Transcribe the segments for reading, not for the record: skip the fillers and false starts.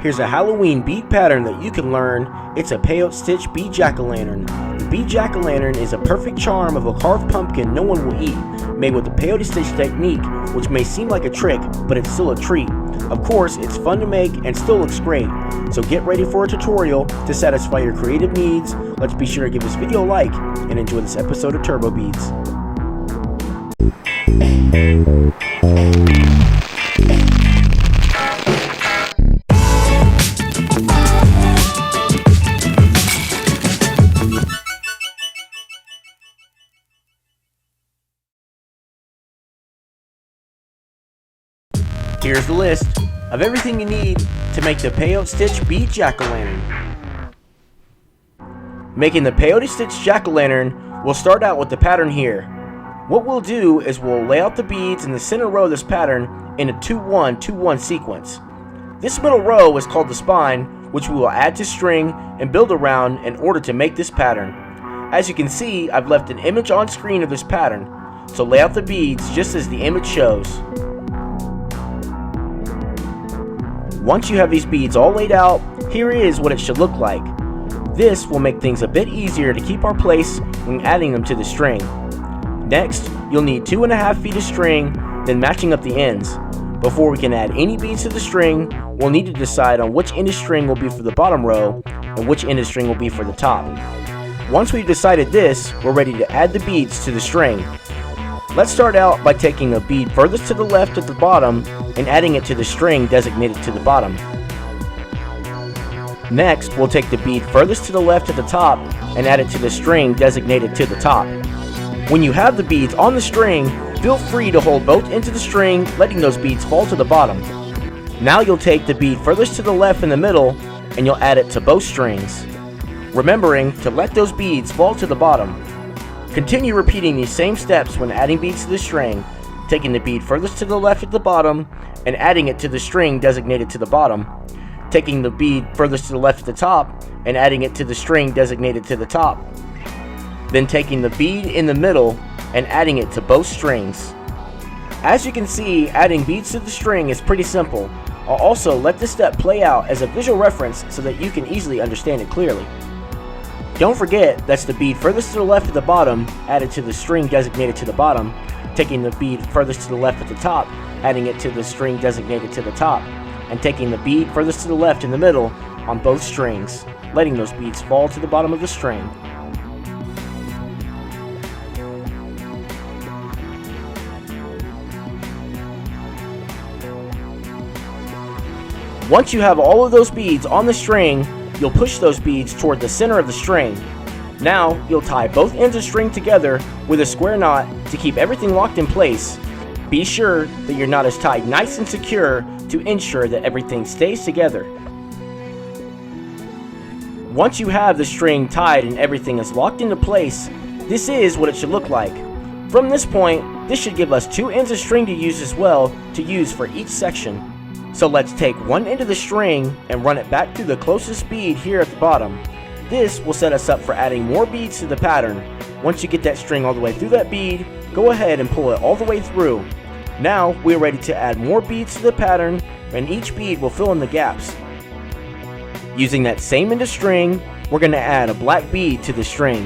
Here's a Halloween bead pattern that you can learn. It's a peyote stitch bead jack-o'-lantern. The bead jack-o'-lantern is a perfect charm of a carved pumpkin no one will eat, made with the peyote stitch technique, which may seem like a trick, but it's still a treat. Of course, it's fun to make and still looks great. So get ready for a tutorial to satisfy your creative needs. Let's be sure to give this video a like and enjoy this episode of TurboBeads. Here's the list of everything you need to make the peyote stitch bead jack-o'-lantern. Making the peyote stitch jack-o'-lantern, we'll start out with the pattern here. What we'll do is we'll lay out the beads in the center row of this pattern in a 2-1-2-1 sequence. This middle row is called the spine, which we will add to string and build around in order to make this pattern. As you can see, I've left an image on screen of this pattern, so lay out the beads just as the image shows. Once you have these beads all laid out, here is what it should look like. This will make things a bit easier to keep our place when adding them to the string. Next, you'll need 2.5 feet of string, then matching up the ends. Before we can add any beads to the string, we'll need to decide on which end of string will be for the bottom row and which end of string will be for the top. Once we've decided this, we're ready to add the beads to the string. Let's start out by taking a bead furthest to the left at the bottom and adding it to the string designated to the bottom. Next, we'll take the bead furthest to the left at the top and add it to the string designated to the top. When you have the beads on the string, feel free to hold both ends of the string, letting those beads fall to the bottom. Now you'll take the bead furthest to the left in the middle and you'll add it to both strings, remembering to let those beads fall to the bottom. Continue repeating these same steps when adding beads to the string, taking the bead furthest to the left at the bottom and adding it to the string designated to the bottom, taking the bead furthest to the left at the top and adding it to the string designated to the top, then taking the bead in the middle and adding it to both strings. As you can see, adding beads to the string is pretty simple. I'll also let this step play out as a visual reference so that you can easily understand it clearly. Don't forget, that's the bead furthest to the left at the bottom, added to the string designated to the bottom, taking the bead furthest to the left at the top, adding it to the string designated to the top, and taking the bead furthest to the left in the middle on both strings, letting those beads fall to the bottom of the string. Once you have all of those beads on the string, you'll push those beads toward the center of the string. Now, you'll tie both ends of string together with a square knot to keep everything locked in place. Be sure that your knot is tied nice and secure to ensure that everything stays together. Once you have the string tied and everything is locked into place, this is what it should look like. From this point, this should give us 2 ends of string to use as well to use for each section. So let's take one end of the string and run it back through the closest bead here at the bottom. This will set us up for adding more beads to the pattern. Once you get that string all the way through that bead, go ahead and pull it all the way through. Now we're ready to add more beads to the pattern, and each bead will fill in the gaps. Using that same end of string, we're going to add a black bead to the string.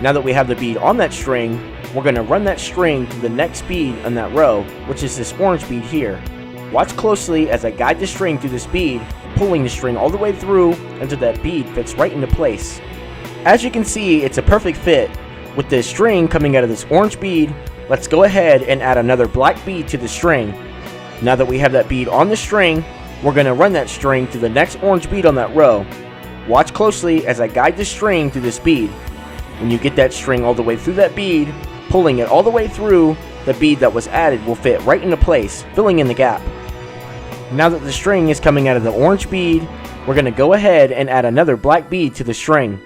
Now that we have the bead on that string, we're going to run that string through the next bead on that row, which is this orange bead here. Watch closely as I guide the string through this bead, pulling the string all the way through until that bead fits right into place. As you can see, it's a perfect fit. With the string coming out of this orange bead, let's go ahead and add another black bead to the string. Now that we have that bead on the string, we're going to run that string through the next orange bead on that row. Watch closely as I guide the string through this bead. When you get that string all the way through that bead, pulling it all the way through, the bead that was added will fit right into place, filling in the gap. Now that the string is coming out of the orange bead, we're going to go ahead and add another black bead to the string.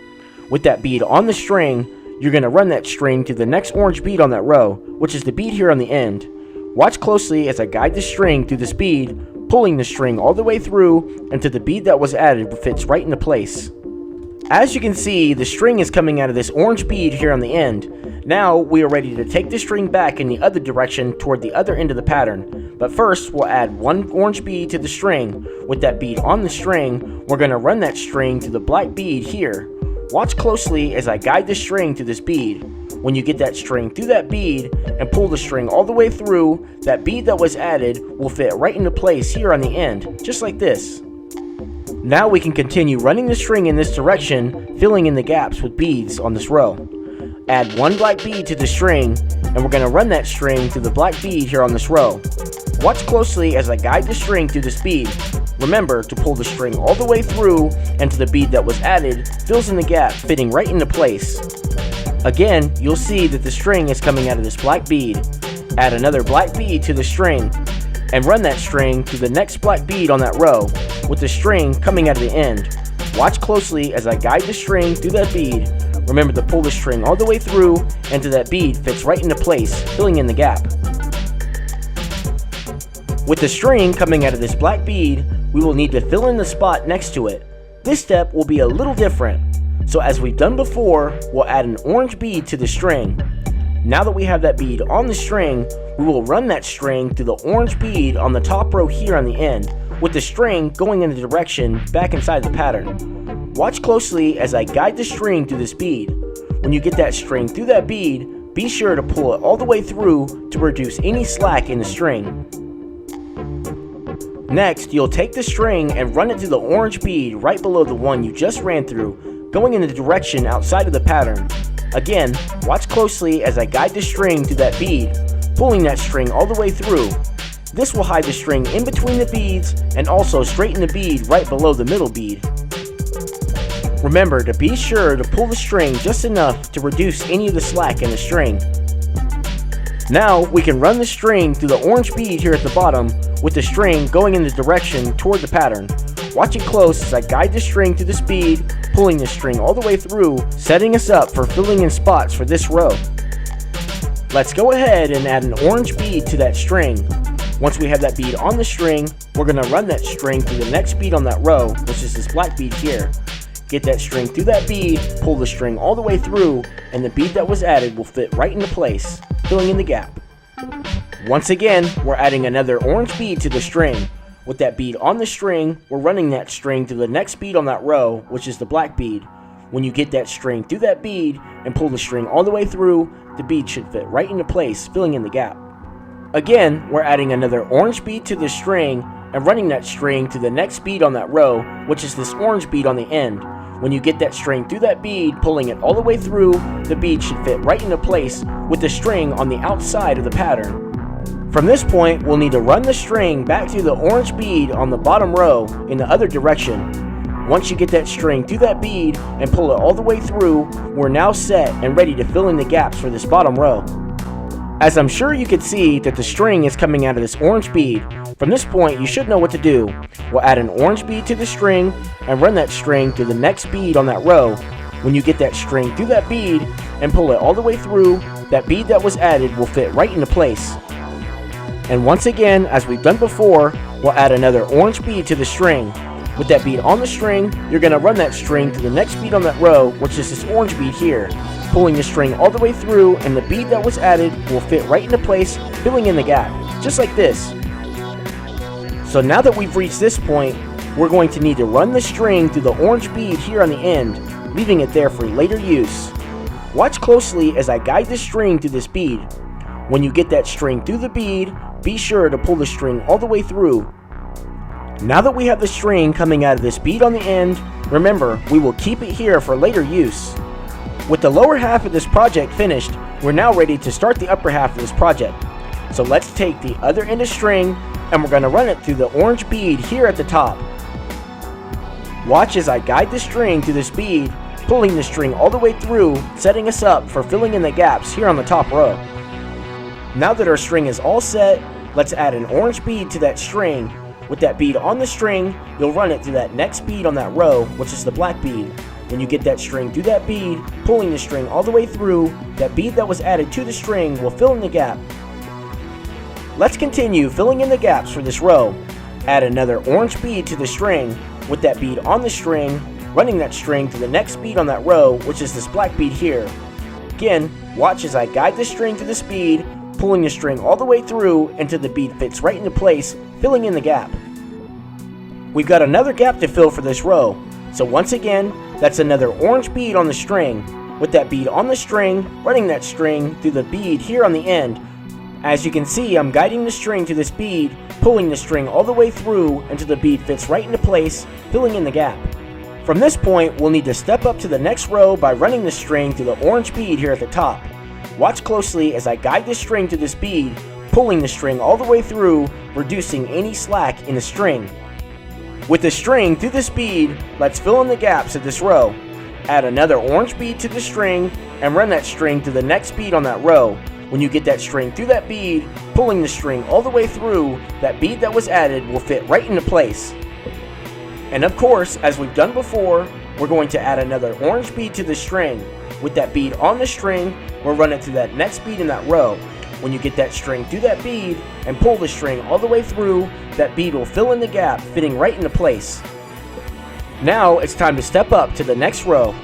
With that bead on the string, you're going to run that string to the next orange bead on that row, which is the bead here on the end. Watch closely as I guide the string through this bead, pulling the string all the way through until the bead that was added fits right into place. As you can see, the string is coming out of this orange bead here on the end. Now we are ready to take the string back in the other direction toward the other end of the pattern. But first, we'll add one orange bead to the string. With that bead on the string, we're going to run that string through the black bead here. Watch closely as I guide the string to this bead. When you get that string through that bead and pull the string all the way through, that bead that was added will fit right into place here on the end, just like this. Now we can continue running the string in this direction, filling in the gaps with beads on this row. Add one black bead to the string, and we're going to run that string through the black bead here on this row. Watch closely as I guide the string through this bead. Remember to pull the string all the way through and to the bead that was added fills in the gap, fitting right into place. Again, you'll see that the string is coming out of this black bead. Add another black bead to the string and run that string through the next black bead on that row with the string coming out of the end. Watch closely as I guide the string through that bead. Remember to pull the string all the way through and to that bead fits right into place, filling in the gap. With the string coming out of this black bead, we will need to fill in the spot next to it. This step will be a little different. So as we've done before, we'll add an orange bead to the string. Now that we have that bead on the string, we will run that string through the orange bead on the top row here on the end, with the string going in the direction back inside the pattern. Watch closely as I guide the string through this bead. When you get that string through that bead, be sure to pull it all the way through to reduce any slack in the string. Next, you'll take the string and run it through the orange bead right below the one you just ran through, going in the direction outside of the pattern. Again, watch closely as I guide the string through that bead, pulling that string all the way through. This will hide the string in between the beads and also straighten the bead right below the middle bead. Remember to be sure to pull the string just enough to reduce any of the slack in the string. Now we can run the string through the orange bead here at the bottom with the string going in the direction toward the pattern. Watch it close as I guide the string through this bead, pulling the string all the way through, setting us up for filling in spots for this row. Let's go ahead and add an orange bead to that string. Once we have that bead on the string, we're going to run that string through the next bead on that row, which is this black bead here. Get that string through that bead, pull the string all the way through, and the bead that was added will fit right into place, filling in the gap. Once again, we're adding another orange bead to the string. With that bead on the string, we're running that string through the next bead on that row, which is the black bead. When you get that string through that bead and pull the string all the way through, the bead should fit right into place, filling in the gap. Again, we're adding another orange bead to the string and running that string to the next bead on that row, which is this orange bead on the end. When you get that string through that bead, pulling it all the way through, the bead should fit right into place with the string on the outside of the pattern. From this point, we'll need to run the string back through the orange bead on the bottom row in the other direction. Once you get that string through that bead and pull it all the way through, we're now set and ready to fill in the gaps for this bottom row. As I'm sure you can see that the string is coming out of this orange bead, from this point you should know what to do. We'll add an orange bead to the string and run that string through the next bead on that row. When you get that string through that bead and pull it all the way through, that bead that was added will fit right into place. And once again, as we've done before, we'll add another orange bead to the string. With that bead on the string, you're going to run that string to the next bead on that row, which is this orange bead here, pulling the string all the way through, and the bead that was added will fit right into place, filling in the gap, just like this. So now that we've reached this point, we're going to need to run the string through the orange bead here on the end, leaving it there for later use. Watch closely as I guide the string through this bead. When you get that string through the bead, be sure to pull the string all the way through. Now that we have the string coming out of this bead on the end, remember, we will keep it here for later use. With the lower half of this project finished, we're now ready to start the upper half of this project. So let's take the other end of string and we're going to run it through the orange bead here at the top. Watch as I guide the string through this bead, pulling the string all the way through, setting us up for filling in the gaps here on the top row. Now that our string is all set, let's add an orange bead to that string. With that bead on the string, you'll run it through that next bead on that row, which is the black bead. When you get that string through that bead, pulling the string all the way through, that bead that was added to the string will fill in the gap. Let's continue filling in the gaps for this row. Add another orange bead to the string. With that bead on the string, running that string to the next bead on that row, which is this black bead here. Again, watch as I guide the string to this bead, pulling the string all the way through until the bead fits right into place, filling in the gap. We've got another gap to fill for this row, so once again, that's another orange bead on the string, with that bead on the string, running that string through the bead here on the end. As you can see, I'm guiding the string to this bead, pulling the string all the way through until the bead fits right into place, filling in the gap. From this point, we'll need to step up to the next row by running the string through the orange bead here at the top. Watch closely as I guide the string to this bead, pulling the string all the way through, reducing any slack in the string. With the string through this bead, let's fill in the gaps of this row. Add another orange bead to the string and run that string to the next bead on that row. When you get that string through that bead, pulling the string all the way through, that bead that was added will fit right into place. And of course, as we've done before, we're going to add another orange bead to the string. With that bead on the string, we'll run it to that next bead in that row. When you get that string through that bead and pull the string all the way through, that bead will fill in the gap, fitting right into place. Now it's time to step up to the next row.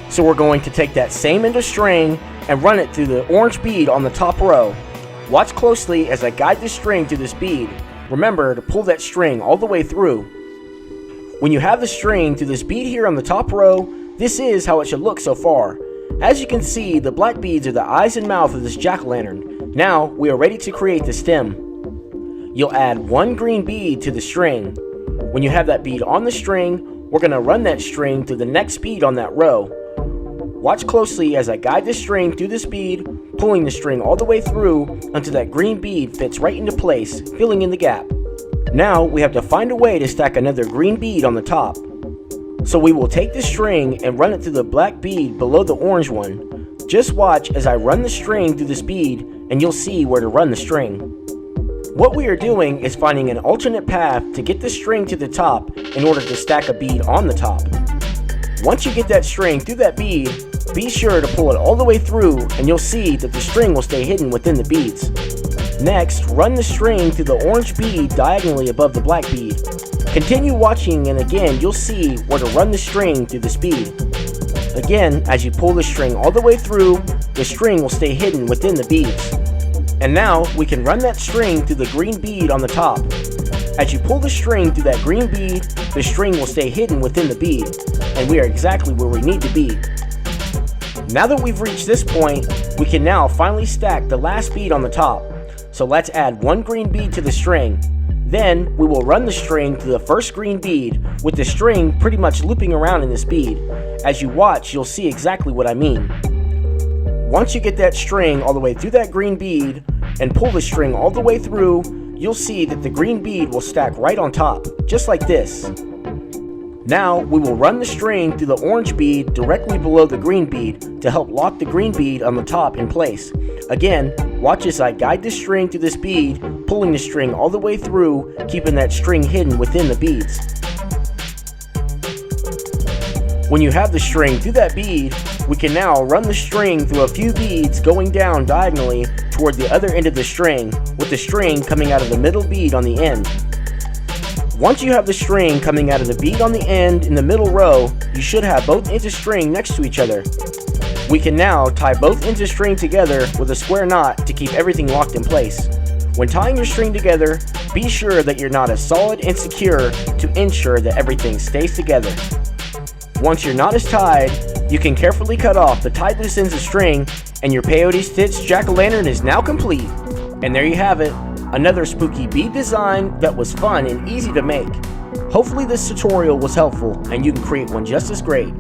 So we're going to take that same end of string and run it through the orange bead on the top row. Watch closely as I guide the string through this bead. Remember to pull that string all the way through. When you have the string through this bead here on the top row, this is how it should look so far. As you can see, the black beads are the eyes and mouth of this jack-o'-lantern. Now we are ready to create the stem. You'll add one green bead to the string. When you have that bead on the string, we're going to run that string through the next bead on that row. Watch closely as I guide the string through this bead, pulling the string all the way through until that green bead fits right into place, filling in the gap. Now we have to find a way to stack another green bead on the top. So we will take the string and run it through the black bead below the orange one. Just watch as I run the string through this bead and you'll see where to run the string. What we are doing is finding an alternate path to get the string to the top in order to stack a bead on the top. Once you get that string through that bead, be sure to pull it all the way through and you'll see that the string will stay hidden within the beads. Next, run the string through the orange bead diagonally above the black bead. Continue watching and again you'll see where to run the string through this bead. Again, as you pull the string all the way through, the string will stay hidden within the beads. And now we can run that string through the green bead on the top. As you pull the string through that green bead, the string will stay hidden within the bead, and we are exactly where we need to be. Now that we've reached this point, we can now finally stack the last bead on the top. So let's add one green bead to the string. Then we will run the string to the first green bead, with the string pretty much looping around in this bead. As you watch, you'll see exactly what I mean. Once you get that string all the way through that green bead and pull the string all the way through, you'll see that the green bead will stack right on top, just like this. Now we will run the string through the orange bead directly below the green bead to help lock the green bead on the top in place. Again, watch as I guide the string through this bead, pulling the string all the way through, keeping that string hidden within the beads. When you have the string through that bead, we can now run the string through a few beads going down diagonally toward the other end of the string, with the string coming out of the middle bead on the end. Once you have the string coming out of the bead on the end in the middle row, you should have both ends of string next to each other. We can now tie both ends of string together with a square knot to keep everything locked in place. When tying your string together, be sure that your knot is solid and secure to ensure that everything stays together. Once your knot is tied, you can carefully cut off the tied loose ends of string, and your peyote stitch jack-o'-lantern is now complete. And there you have it. Another spooky bead design that was fun and easy to make. Hopefully this tutorial was helpful and you can create one just as great.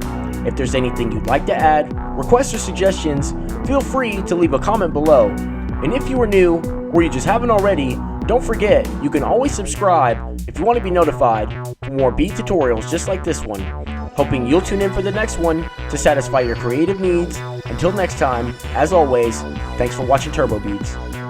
If there's anything you'd like to add, requests or suggestions, feel free to leave a comment below. And if you are new, or you just haven't already, don't forget you can always subscribe if you want to be notified for more bead tutorials just like this one. Hoping you'll tune in for the next one to satisfy your creative needs. Until next time, as always, thanks for watching TurboBeads.